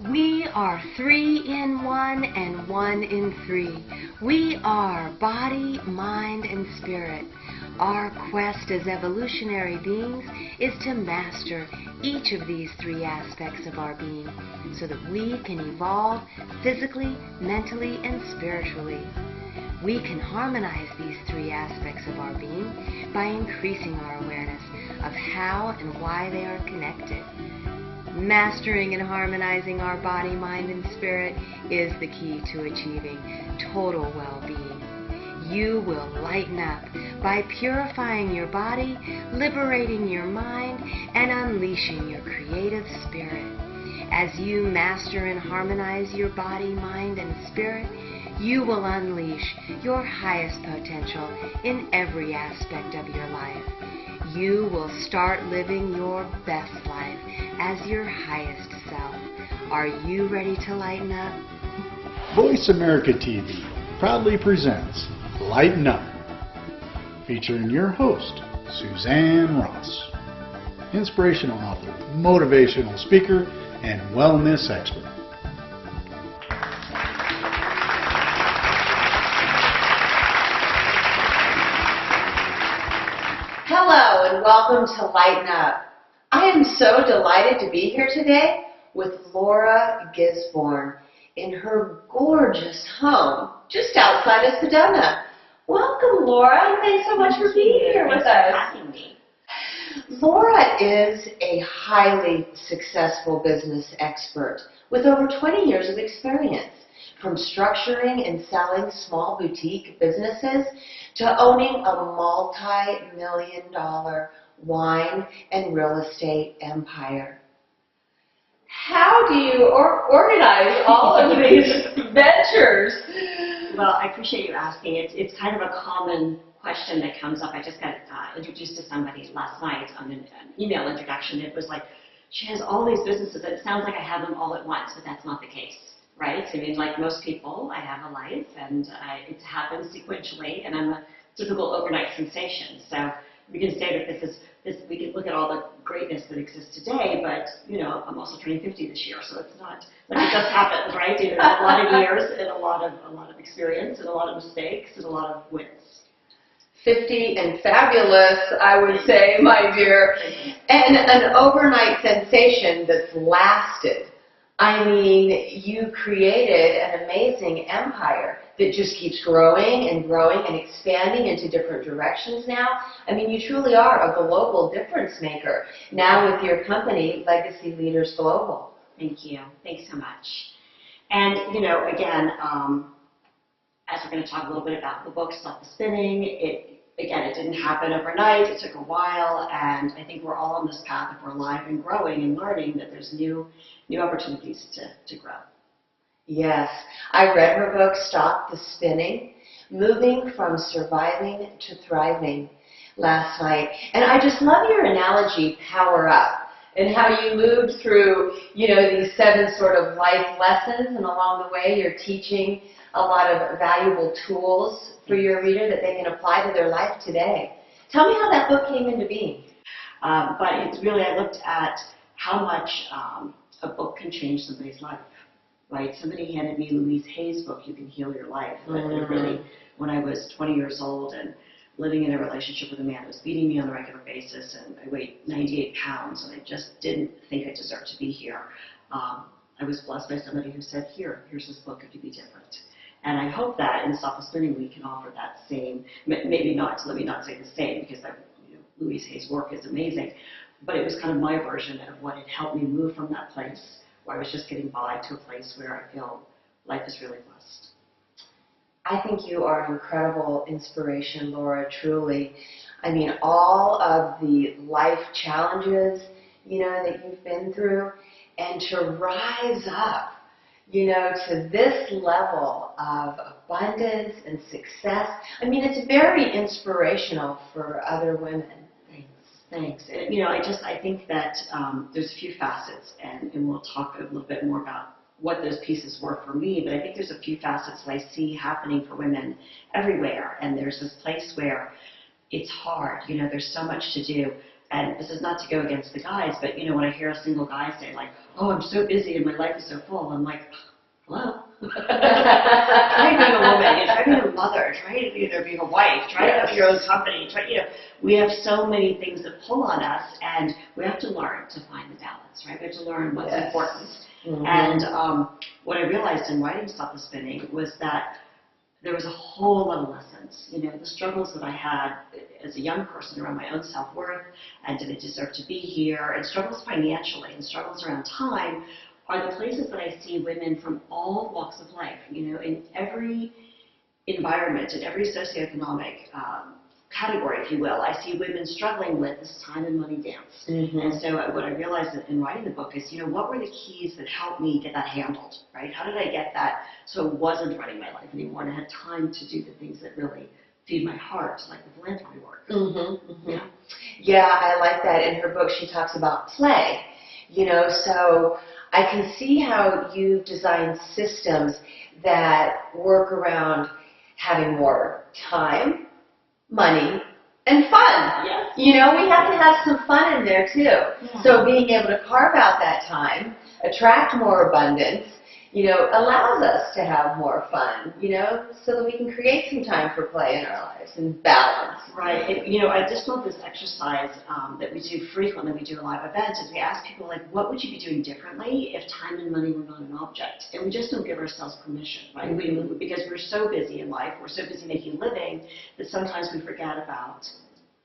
We are 3 in 1 and 1 in 3. We are body, mind, and spirit. Our quest as evolutionary beings is to master each of these 3 aspects of our being so that we can evolve physically, mentally, and spiritually. We can harmonize these 3 aspects of our being by increasing our awareness of how and why they are connected. Mastering and harmonizing our body, mind, and spirit is the key to achieving total well-being. You will lighten up by purifying your body, liberating your mind, and unleashing your creative spirit. As you master and harmonize your body, mind, and spirit, you will unleash your highest potential in every aspect of your life. You will start living your best life as your highest self. Are you ready to lighten up? VoiceAmerica TV proudly presents Lighten Up, featuring your host, Suzanne Ross, inspirational author, motivational speaker, and wellness expert. Hello and welcome to Lighten Up. I am so delighted to be here today with Laura Gisborne in her gorgeous home just outside of Sedona. Welcome, Laura, and thanks so much for being here with us. Thanks for having me. Laura is a highly successful business expert with over 20 years of experience, from structuring and selling small boutique businesses to owning a multi-million-dollar wine and real estate empire. How do you organize all of these ventures? Well, I appreciate you asking. It's kind of a common question that comes up. I just got introduced to somebody last night on an email introduction. It was like, she has all these businesses, and it sounds like I have them all at once, but that's not the case, right? I mean, like most people, I have a life, and it happens sequentially, and I'm a typical overnight sensation. So we can say that we can look at all the greatness that exists today, but, you know, I'm also turning 50 this year, so it's not like it just happens, right? There's a lot of years and a lot of experience and a lot of mistakes and a lot of wins. 50 and fabulous, I would say, my dear. And an overnight sensation that's lasted. I mean, you created an amazing empire that just keeps growing and growing and expanding into different directions now. I mean, you truly are a global difference maker now with your company, Legacy Leaders Global. Thank you. Thanks so much. And, you know, again, as we're going to talk a little bit about the book, Stop the Spinning, it didn't happen overnight. It took a while, and I think we're all on this path. If we're alive and growing and learning, that there's new opportunities to grow. Yes, I read her book, Stop the Spinning, Moving from Surviving to Thriving, last night. And I just love your analogy, power up, and how you moved through, you know, these 7 sort of life lessons, and along the way you're teaching a lot of valuable tools for your reader that they can apply to their life today. Tell me how that book came into being. But it's really, I looked at how much a book can change somebody's life, right? Somebody handed me Louise Hay's book, You Can Heal Your Life. But it really, when I was 20 years old and living in a relationship with a man who was beating me on a regular basis, and I weighed 98 pounds, and I just didn't think I deserved to be here. I was blessed by somebody who said, here's this book, it could be different. And I hope that in Stop the Spinning we can offer that same, maybe not, let me not say the same, because Louise Hay's work is amazing, but it was kind of my version of what had helped me move from that place where I was just getting by to a place where I feel life is really blessed. I think you are an incredible inspiration, Laura, truly. I mean, all of the life challenges, you know, that you've been through, and to rise up, you know, to this level of abundance and success. I mean, it's very inspirational for other women. Thanks. You know, I think that there's a few facets, and we'll talk a little bit more about what those pieces were for me, but I think there's a few facets that I see happening for women everywhere, and there's this place where it's hard, you know, there's so much to do, And this is not to go against the guys, but you know, when I hear a single guy say like, "Oh, I'm so busy and my life is so full," I'm like, hello. Try being a woman, try being a mother, try being a wife, try to have your own company. We have so many things that pull on us, and we have to learn to find the balance, right? We have to learn what's important. And what I realized in writing Stop the Spinning was that there was a whole lot of lessons. You know, the struggles that I had as a young person around my own self-worth, and did I deserve to be here, and struggles financially, and struggles around time, are the places that I see women from all walks of life, you know, in every environment, in every socioeconomic category, if you will. I see women struggling with this time and money dance. And so what I realized in writing the book is, you know, what were the keys that helped me get that handled, right? How did I get that so it wasn't running my life anymore and I had time to do the things that really feed my heart, like the philanthropy work. Yeah, I like that. In her book, she talks about play, you know, so I can see how you designed systems that work around having more time, money, and fun. Yes. You know, we have to have some fun in there too. So being able to carve out that time, attract more abundance, you know, allows us to have more fun, you know, so that we can create some time for play in our lives and balance. Right. And, you know, I just love this exercise that we do frequently. We do a live event, is we ask people, like, what would you be doing differently if time and money were not an object? And we just don't give ourselves permission, right? Because we're so busy in life, we're so busy making a living, that sometimes we forget about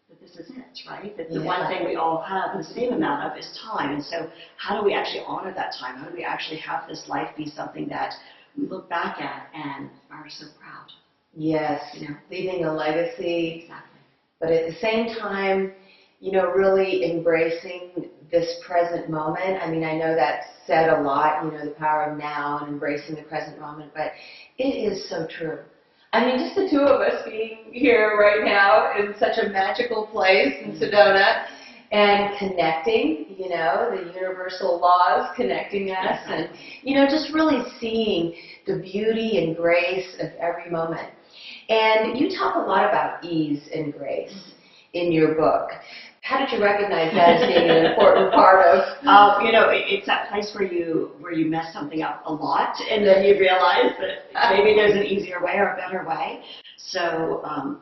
that this is it, right? That the one thing we all have the same amount of is time. And so how do we actually honor that time? How do we actually have this life be something that we look back at and are so proud? Yes, You know? leaving a legacy. Exactly. But at the same time, you know, really embracing this present moment. I mean, I know that's said a lot, you know, the power of now and embracing the present moment, but it is so true. I mean, just the two of us being here right now in such a magical place in Sedona and connecting, you know, the universal laws connecting us and, you know, just really seeing the beauty and grace of every moment. And you talk a lot about ease and grace in your book. How did you recognize that as being an important part of? You know, it's that place where you mess something up a lot, and then you realize that maybe there's an easier way or a better way. So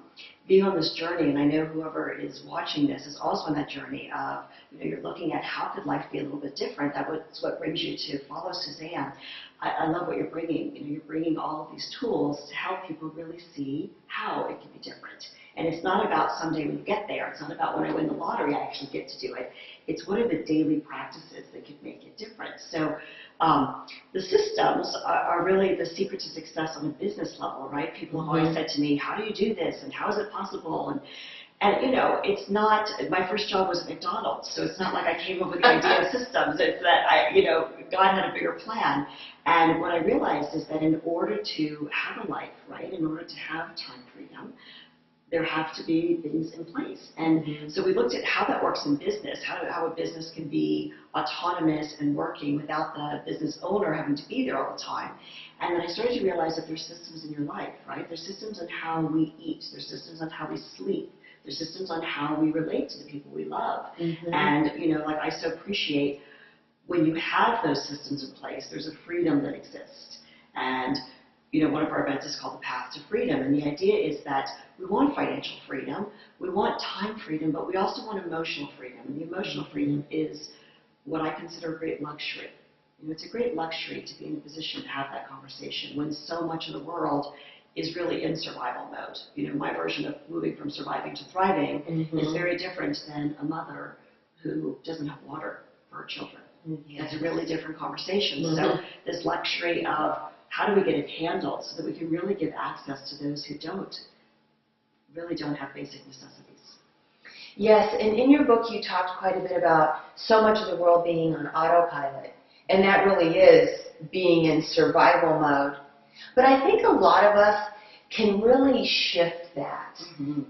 being on this journey, and I know whoever is watching this is also on that journey of, you know, you're looking at how could life be a little bit different. That's what brings you to follow Suzanne. I love what you're bringing. You know, you're bringing all of these tools to help people really see how it can be different. And it's not about someday when you get there. It's not about when I win the lottery I actually get to do it. It's what are the daily practices that could make it different. So the systems are really the secret to success on a business level, right? People have always said to me, how do you do this? And how is it possible? And you know, it's not, my first job was at McDonald's, so it's not like I came up with the idea of systems. It's that, you know, God had a bigger plan. And what I realized is that in order to have a life, right, in order to have time freedom, there have to be things in place. And so we looked at how that works in business, how a business can be autonomous and working without the business owner having to be there all the time. And then I started to realize that there's systems in your life, right? There's systems on how we eat. There's systems on how we sleep. There's systems on how we relate to the people we love. And, you know, like I so appreciate when you have those systems in place, there's a freedom that exists. And you know, one of our events is called The Path to Freedom, and the idea is that we want financial freedom, we want time freedom, but we also want emotional freedom. And the emotional freedom is what I consider a great luxury. You know, it's a great luxury to be in a position to have that conversation when so much of the world is really in survival mode. You know, my version of moving from surviving to thriving is very different than a mother who doesn't have water for her children. That's a really different conversation. So this luxury of how do we get it handled so that we can really give access to those who really don't have basic necessities. Yes, and in your book you talked quite a bit about so much of the world being on autopilot, and that really is being in survival mode. But I think a lot of us can really shift that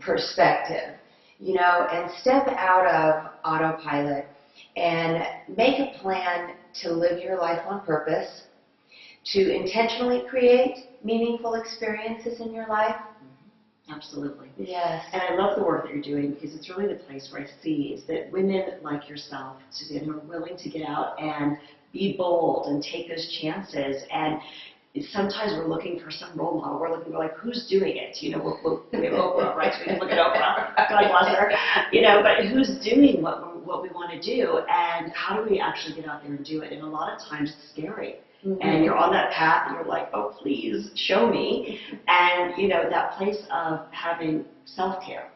perspective, you know, and step out of autopilot and make a plan to live your life on purpose, to intentionally create meaningful experiences in your life, Absolutely. Yes. And I love the work that you're doing because it's really the place where I see is that women like yourself, Suzanne, who are willing to get out and be bold and take those chances. And sometimes we're looking for some role model. We're looking for like, who's doing it? We have Oprah, right? So we can look at Oprah. God bless her. But who's doing what we want to do, and how do we actually get out there and do it? And a lot of times it's scary. Mm-hmm. And you're on that path, and you're like, oh, please show me. And that place of having self-care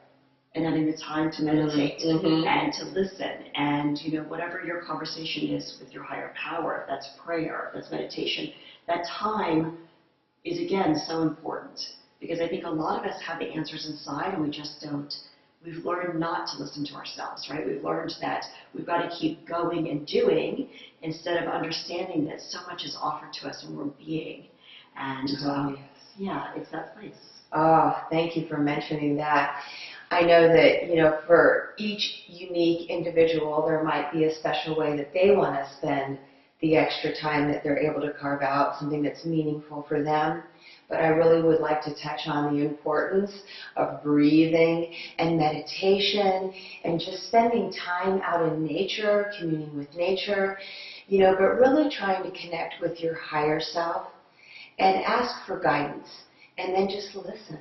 and having the time to meditate and to listen, and whatever your conversation is with your higher power, if that's prayer, if that's meditation, that time is again so important, because I think a lot of us have the answers inside and we just don't. We've learned not to listen to ourselves, right? We've learned that we've got to keep going and doing instead of understanding that so much is offered to us when we're being. And yeah, it's that place. Oh, thank you for mentioning that. I know that, for each unique individual, there might be a special way that they want to spend the extra time that they're able to carve out, something that's meaningful for them. But I really would like to touch on the importance of breathing and meditation and just spending time out in nature, communing with nature, but really trying to connect with your higher self and ask for guidance, and then just listen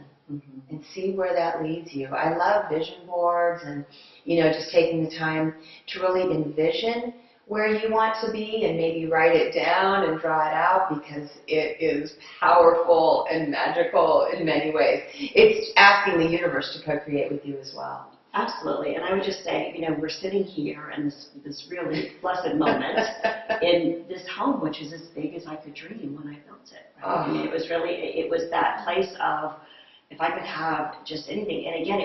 and see where that leads you. I love vision boards and, just taking the time to really envision where you want to be and maybe write it down and draw it out, because it is powerful and magical in many ways. It's asking the universe to co-create with you as well. Absolutely. And I would just say, we're sitting here in this really blessed moment in this home, which is as big as I could dream when I built it. Right? It was that place of, if I could have just anything. And again,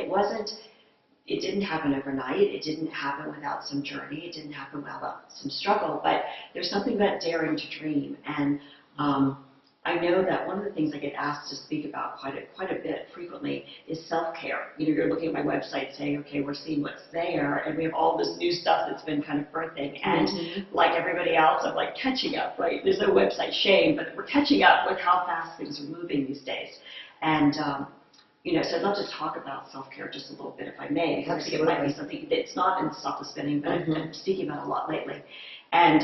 it didn't happen overnight. It didn't happen without some journey. It didn't happen without some struggle. But there's something about daring to dream. And I know that one of the things I get asked to speak about quite a bit frequently is self-care. You're looking at my website saying, okay, we're seeing what's there, and we have all this new stuff that's been kind of birthing. And like everybody else, I'm like catching up, right? There's no website shame, but we're catching up with how fast things are moving these days. And so I'd love to talk about self-care just a little bit, if I may, because I think it might be something that's not in Stop the Spinning, but I'm speaking about a lot lately. And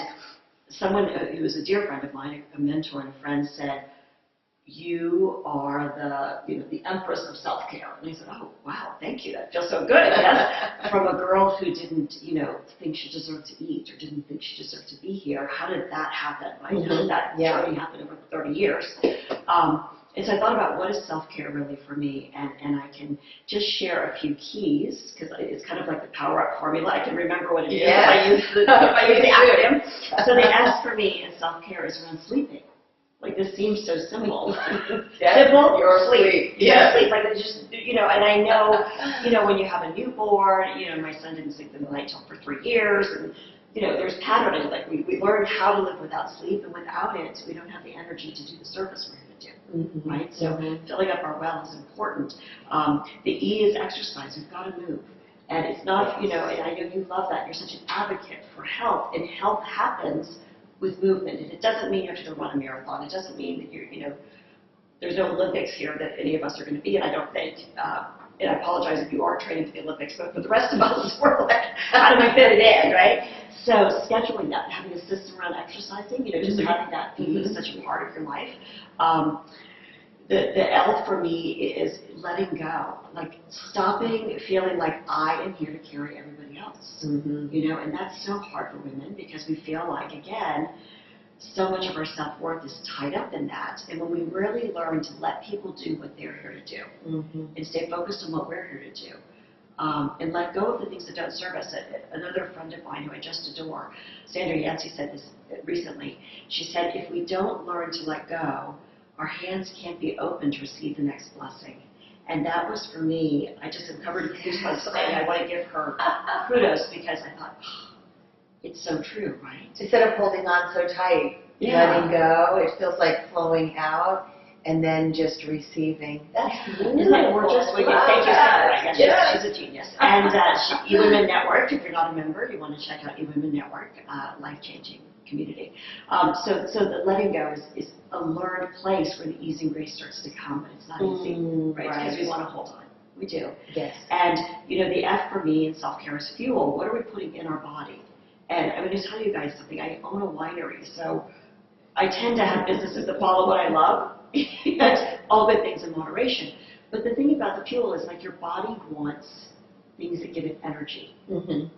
someone who was a dear friend of mine, a mentor and a friend, said, you are the empress of self-care. And I said, oh, wow, thank you. That feels so good. Yes. From a girl who didn't, think she deserved to eat, or didn't think she deserved to be here. How did that happen, right? How did that journey happen over 30 years? And so I thought about, what is self-care really for me? And I can just share a few keys, because it's kind of like the power-up formula. I can remember what it is if I use the acronym. So the S for me in self-care is around sleeping. Like, this seems so simple. Simple, your sleep. Sleep. Like, it's just, and I know, when you have a newborn, my son didn't sleep in the night for 3 years, and there's patterning. Like, we learn how to live without sleep, and without it, we don't have the energy to do the service we're going to do. Right? So filling up our well is important. The E is exercise. We've got to move. And it's not, and I know you love that. You're such an advocate for health, and health happens with movement. And it doesn't mean you have to go run a marathon. It doesn't mean that you're, there's no Olympics here that any of us are going to be in, I don't think. And I apologize if you are training for the Olympics, but for the rest of us, we're like, how do we fit it in, right? So scheduling that, having a system around exercising, just having that be such a part of your life. The L for me is letting go, like stopping feeling like I am here to carry everybody else, and that's so hard for women, because we feel like, again, so much of our self-worth is tied up in that. And when we really learn to let people do what they're here to do and stay focused on what we're here to do, and let go of the things that don't serve us. Another friend of mine who I just adore, Sandra Yancey, said this recently. She said, if we don't learn to let go, our hands can't be open to receive the next blessing. And that was for me. I just am covered in goosebumps today. I want to give her kudos, because I thought, it's so true, right? Instead of holding on so tight, letting go, it feels like flowing out and then just receiving. That's beautiful. Isn't that gorgeous? Thank you, Sandra. She's a genius. And eWomen Network, if you're not a member, you want to check out eWomen Network, life-changing community. So the letting go is a learned place where the ease and grace starts to come, but it's not easy, right? Because we want to hold on. We do. Yes. And, you know, the F for me in self-care is fuel. What are we putting in our body? And I'm going to tell you guys something. I own a winery, so I tend to have businesses that follow what I love. All good things in moderation. But the thing about the fuel is, like, your body wants things that give it energy,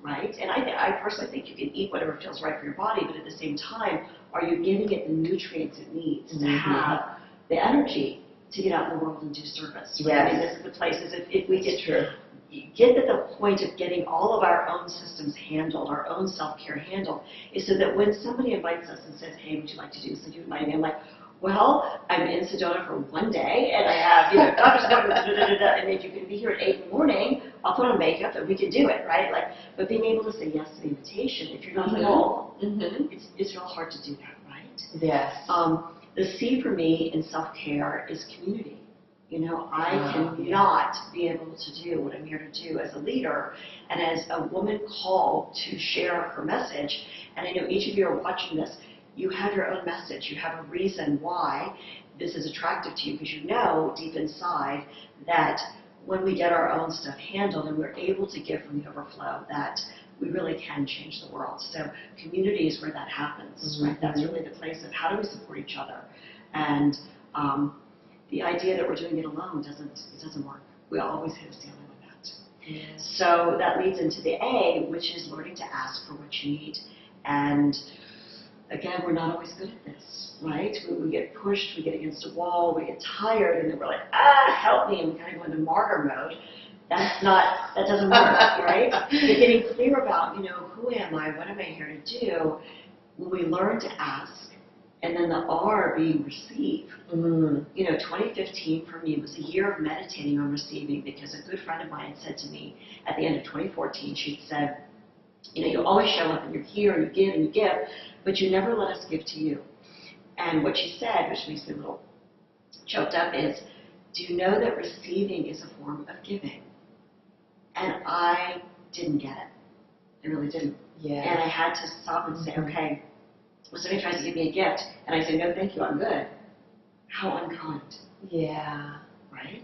right? And I personally think you can eat whatever feels right for your body, but at the same time, are you giving it the nutrients it needs to have the energy to get out in the world and do service? Right? Yes. I mean, this is the places, if we get to the point of getting all of our own systems handled, our own self-care handled, is so that when somebody invites us and says, hey, would you like to do this? And you invite me, I'm like, well, I'm in Sedona for one day, and I have, you know, doctor's appointments, and if you can be here at 8 in the morning, I'll put on makeup, and we can do it, right? Like, but being able to say yes to the invitation, if you're not at home, it's real hard to do that, right? Yes. The C for me in self-care is community. You know, I cannot be able to do what I'm here to do as a leader and as a woman called to share her message. And I know each of you are watching this. You have your own message. You have a reason why this is attractive to you, because you know deep inside that when we get our own stuff handled and we're able to give from the overflow, that we really can change the world. So community is where that happens, right? That's really the place of how do we support each other. And the idea that we're doing it alone doesn't work. We always hit a ceiling with that. Yes. So that leads into the A, which is learning to ask for what you need. And again, we're not always good at this, right? We get pushed, we get against a wall, we get tired, and then we're like, help me, and we kind of go into martyr mode. That doesn't work, right? But getting clear about, you know, who am I, what am I here to do, when we learn to ask, and then the R being receive. You know, 2015 for me was a year of meditating on receiving, because a good friend of mine said to me at the end of 2014, she said, you know, you always show up and you're here and you give, but you never let us give to you. And what she said, which makes me a little choked up, is, do you know that receiving is a form of giving? And I didn't get it. I really didn't. Yeah. And I had to stop and say, okay, when somebody tries to give me a gift, and I say, no, thank you, I'm good. How unkind. Yeah. Right?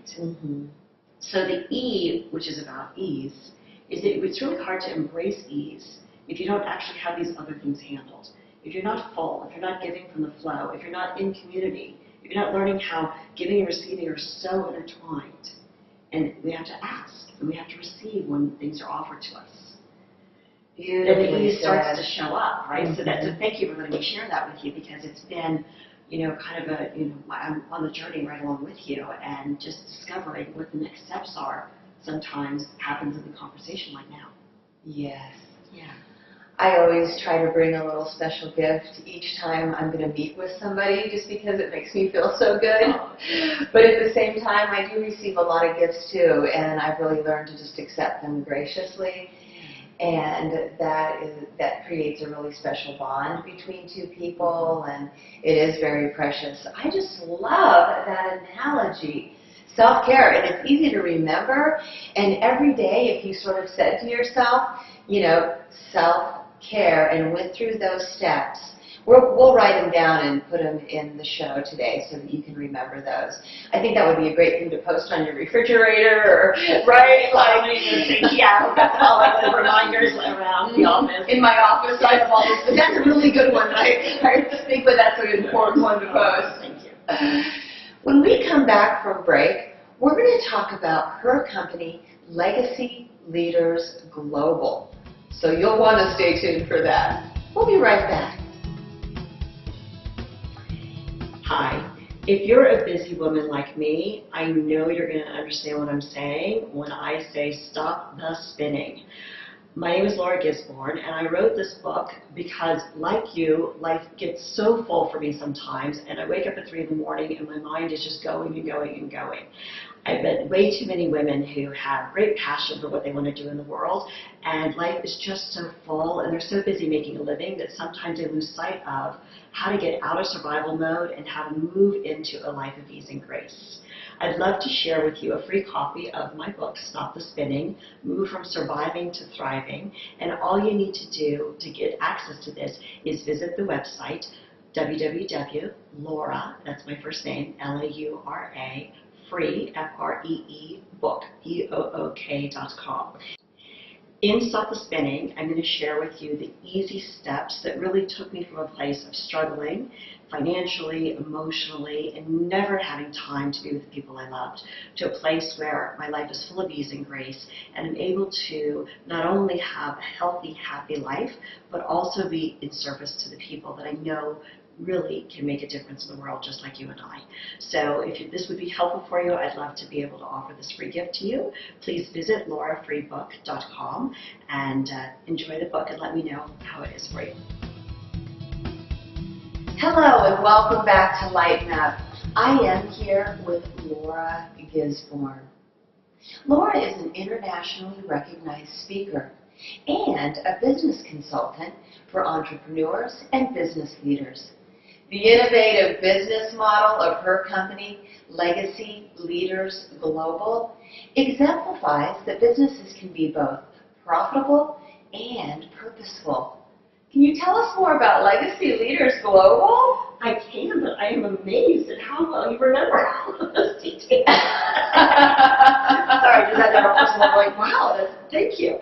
So the E, which is about ease, is that it's really hard to embrace ease if you don't actually have these other things handled. If you're not full, if you're not giving from the flow, if you're not in community, if you're not learning how giving and receiving are so intertwined. And we have to ask, and we have to receive when things are offered to us. Then the ease starts to show up, right? So thank you for letting me share that with you, because it's been, you know, kind of I'm on the journey right along with you, and just discovering what the next steps are sometimes happens in the conversation like now. Yes. Yeah. I always try to bring a little special gift each time I'm going to meet with somebody, just because it makes me feel so good. But at the same time, I do receive a lot of gifts too, and I've really learned to just accept them graciously. And that creates a really special bond between two people, and it is very precious. I just love that analogy. Self-care, and it's easy to remember, and every day if you sort of said to yourself, you know, self-care, and went through those steps, we'll write them down and put them in the show today so that you can remember those. I think that would be a great thing to post on your refrigerator, or, right? Like, yeah, all like the reminders around the office. In my office, I have all this, but that's a really good one. I think that's an important one to post. Thank you. When we come back from break, we're going to talk about her company, Legacy Leaders Global. So you'll want to stay tuned for that. We'll be right back. Hi. If you're a busy woman like me, I know you're going to understand what I'm saying when I say stop the spinning. My name is Laura Gisborne, and I wrote this book because, like you, life gets so full for me sometimes, and I wake up at 3 in the morning and my mind is just going and going and going. I've met way too many women who have great passion for what they want to do in the world, and life is just so full, and they're so busy making a living that sometimes they lose sight of how to get out of survival mode and how to move into a life of ease and grace. I'd love to share with you a free copy of my book, Stop the Spinning, Move from Surviving to Thriving, and all you need to do to get access to this is visit the website, www.Laura, that's my first name, Laura, free, F-R-E-E, book, EOOK.com. In Stop the Spinning, I'm going to share with you the easy steps that really took me from a place of struggling financially, emotionally, and never having time to be with the people I loved, to a place where my life is full of ease and grace, and I'm able to not only have a healthy, happy life, but also be in service to the people that I know really can make a difference in the world, just like you and I. So if this would be helpful for you, I'd love to be able to offer this free gift to you. Please visit laurafreebook.com and enjoy the book and let me know how it is for you. Hello and welcome back to Lighten Up. I am here with Laura Gisborne. Laura is an internationally recognized speaker and a business consultant for entrepreneurs and business leaders. The innovative business model of her company, Legacy Leaders Global, exemplifies that businesses can be both profitable and purposeful. Can you tell us more about Legacy Leaders Global? I can, but I am amazed at how well you remember all of those details. Sorry, I just had that person. I'm like, wow, thank you.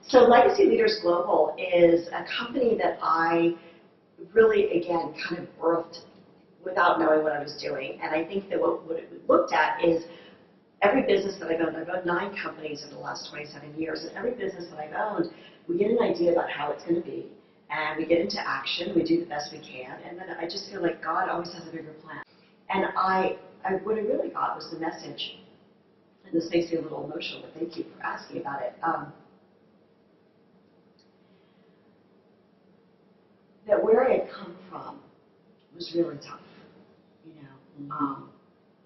So Legacy Leaders Global is a company that I really, again, kind of birthed without knowing what I was doing. And I think that what it looked at is every business that I've owned 9 companies over the last 27 years, and every business that I've owned, we get an idea about how it's going to be, and we get into action, we do the best we can, and then I just feel like God always has a bigger plan. And what I really got was the message, and this makes me a little emotional, but thank you for asking about it, that where I had come from was really tough, you know.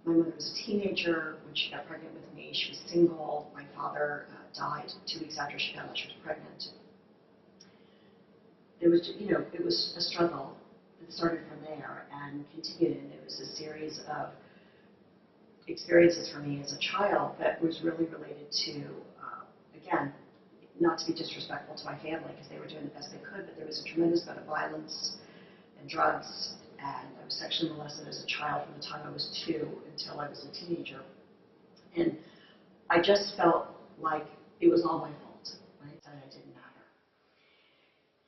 My mother was a teenager when she got pregnant with me. She was single. My father died 2 weeks after she found out she was pregnant. There was, you know, it was a struggle that started from there and continued, and it was a series of experiences for me as a child that was really related to, again, not to be disrespectful to my family because they were doing the best they could, but there was a tremendous amount of violence and drugs, and I was sexually molested as a child from the time I was 2 until I was a teenager. And I just felt like it was all my fault, right? That I didn't matter.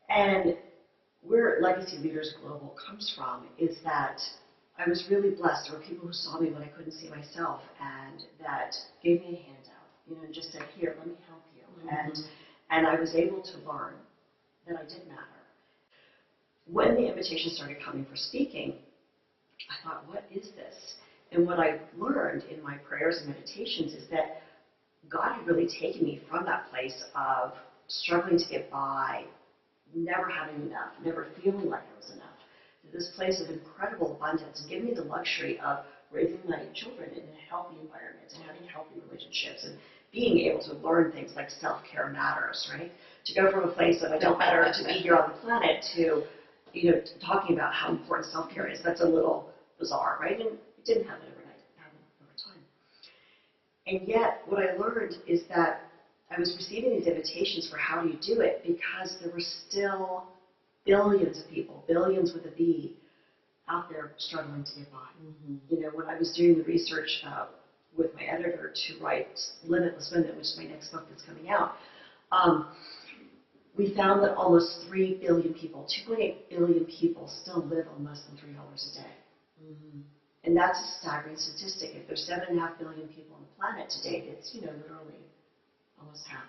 And where Legacy Leaders Global comes from is that I was really blessed. There were people who saw me when I couldn't see myself and that gave me a handout, you know, and just said, here, let me help you. And I was able to learn that I did matter. When the invitations started coming for speaking, I thought, what is this? And what I learned in my prayers and meditations is that God had really taken me from that place of struggling to get by, never having enough, never feeling like I was enough, to this place of incredible abundance and giving me the luxury of raising my children in a healthy environment and having healthy relationships and being able to learn things like self-care matters, right? To go from a place of I don't matter to be here on the planet to, you know, talking about how important self-care is. That's a little bizarre, right? And it didn't happen overnight. It happened over time. And yet, what I learned is that I was receiving these invitations for how do you do it because there were still billions of people, billions with a B, out there struggling to get by. You know, when I was doing the research with my editor to write Limitless Women, which is my next book that's coming out, we found that almost 3 billion people, 2.8 billion people still live on less than $3 a day. And that's a staggering statistic. If there's 7.5 billion people on the planet today, it's, you know, literally almost half.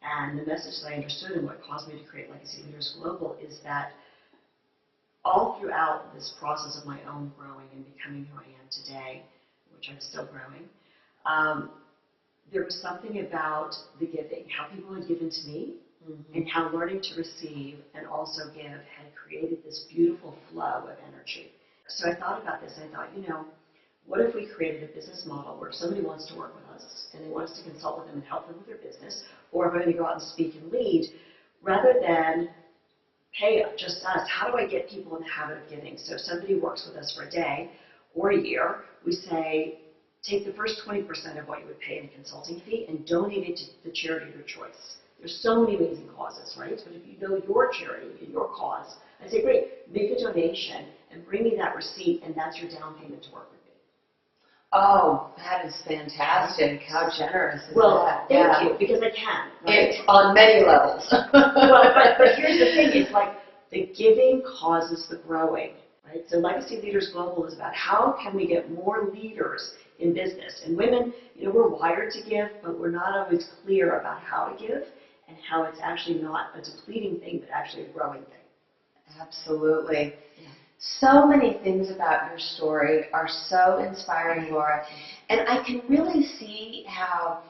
And the message that I understood and what caused me to create Legacy Leaders Global is that all throughout this process of my own growing and becoming who I am today, which I'm still growing, there was something about the giving, how people had given to me, and how learning to receive and also give had created this beautiful flow of energy. So I thought about this, and I thought, you know, what if we created a business model where if somebody wants to work with us and they want us to consult with them and help them with their business, or if I'm going to go out and speak and lead, rather than pay just us, how do I get people in the habit of giving? So if somebody works with us for a day or a year, we say, take the first 20% of what you would pay in a consulting fee and donate it to the charity of your choice. There's so many amazing causes, right? But if you know your charity and your cause, I say, great, make a donation and bring me that receipt, and that's your down payment to work with me. Oh, that is fantastic. How generous is Well, that? thank you, because I can. Right? It's on many levels. but here's the thing, it's like the giving causes the growing, right? So Legacy Leaders Global is about how can we get more leaders in business. And women, we're wired to give, but we're not always clear about how to give and how it's actually not a depleting thing, but actually a growing thing. Absolutely. Yeah. So many things about your story are so inspiring, Laura. And I can really see how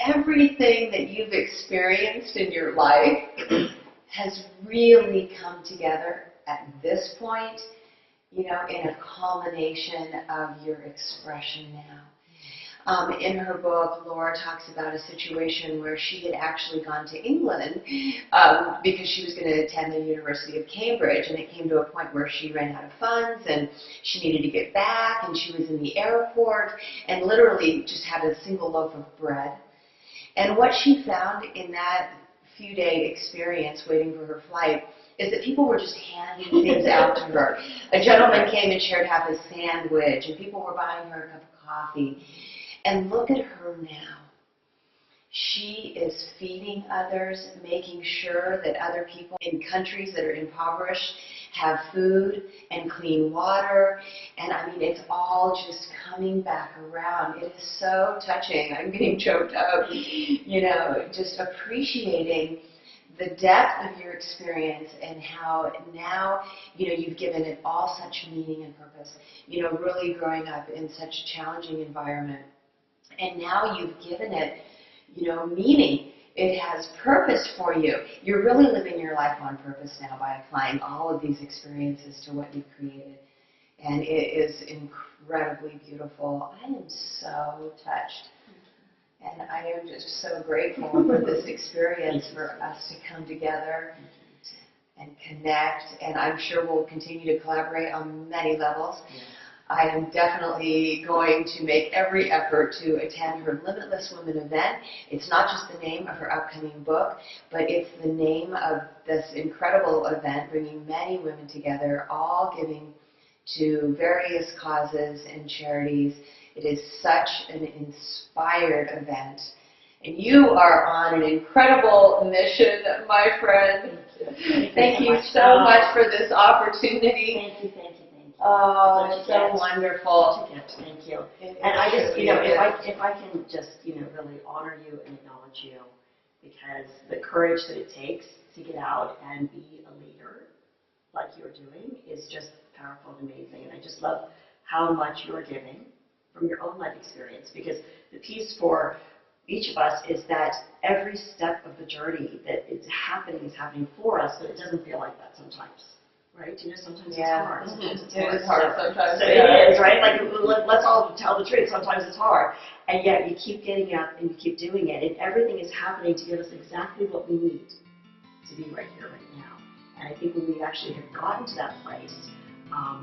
everything that you've experienced in your life has really come together at this point, in a culmination of your expression now. In her book, Laura talks about a situation where she had actually gone to England because she was going to attend the University of Cambridge, and it came to a point where she ran out of funds and she needed to get back, and she was in the airport and literally just had a single loaf of bread. And what she found in that few-day experience waiting for her flight is that people were just handing things out to her. A gentleman came and shared half his sandwich, and people were buying her a cup of coffee. And look at her now. She is feeding others, making sure that other people in countries that are impoverished have food and clean water. And I mean, it's all just coming back around. It is so touching. I'm getting choked up, just appreciating the depth of your experience and how now, you've given it all such meaning and purpose. Really growing up in such a challenging environment. And now you've given it, meaning. It has purpose for you. You're really living your life on purpose now by applying all of these experiences to what you've created. And it is incredibly beautiful. I am so touched. And I am just so grateful for this experience, for us to come together and connect. And I'm sure we'll continue to collaborate on many levels. Yeah. I am definitely going to make every effort to attend her Limitless Women event. It's not just the name of her upcoming book, but it's the name of this incredible event, bringing many women together, all giving to various causes and charities. It is such an inspired event. And you are on an incredible mission, my friend. Thank you so much for this opportunity. Thank you. Oh, it's so wonderful. Thank you. And I just, if I can just, really honor you and acknowledge you, because the courage that it takes to get out and be a leader like you're doing is just powerful and amazing. And I just love how much you're giving from your own life experience, because the piece for each of us is that every step of the journey that is happening for us, but it doesn't feel like that sometimes. Right? Sometimes it's hard. Sometimes it's hard. It is hard sometimes. So it is, right? Like, let's all tell the truth. Sometimes it's hard. And yet you keep getting up and you keep doing it. And everything is happening to give us exactly what we need to be right here, right now. And I think when we actually have gotten to that place, I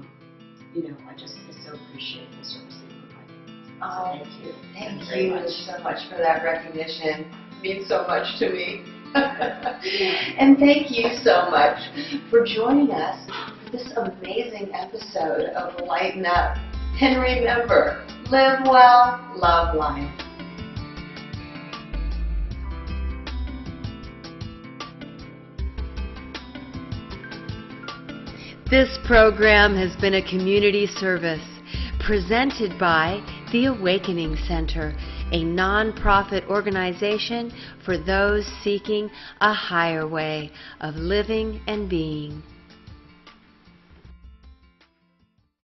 so appreciate the service that you're providing. So thank you. Thank you so much for that recognition. It means so much to me. And thank you so much for joining us for this amazing episode of Lighten Up. And remember, live well, love life. This program has been a community service presented by the Awakening Center, a non-profit organization for those seeking a higher way of living and being.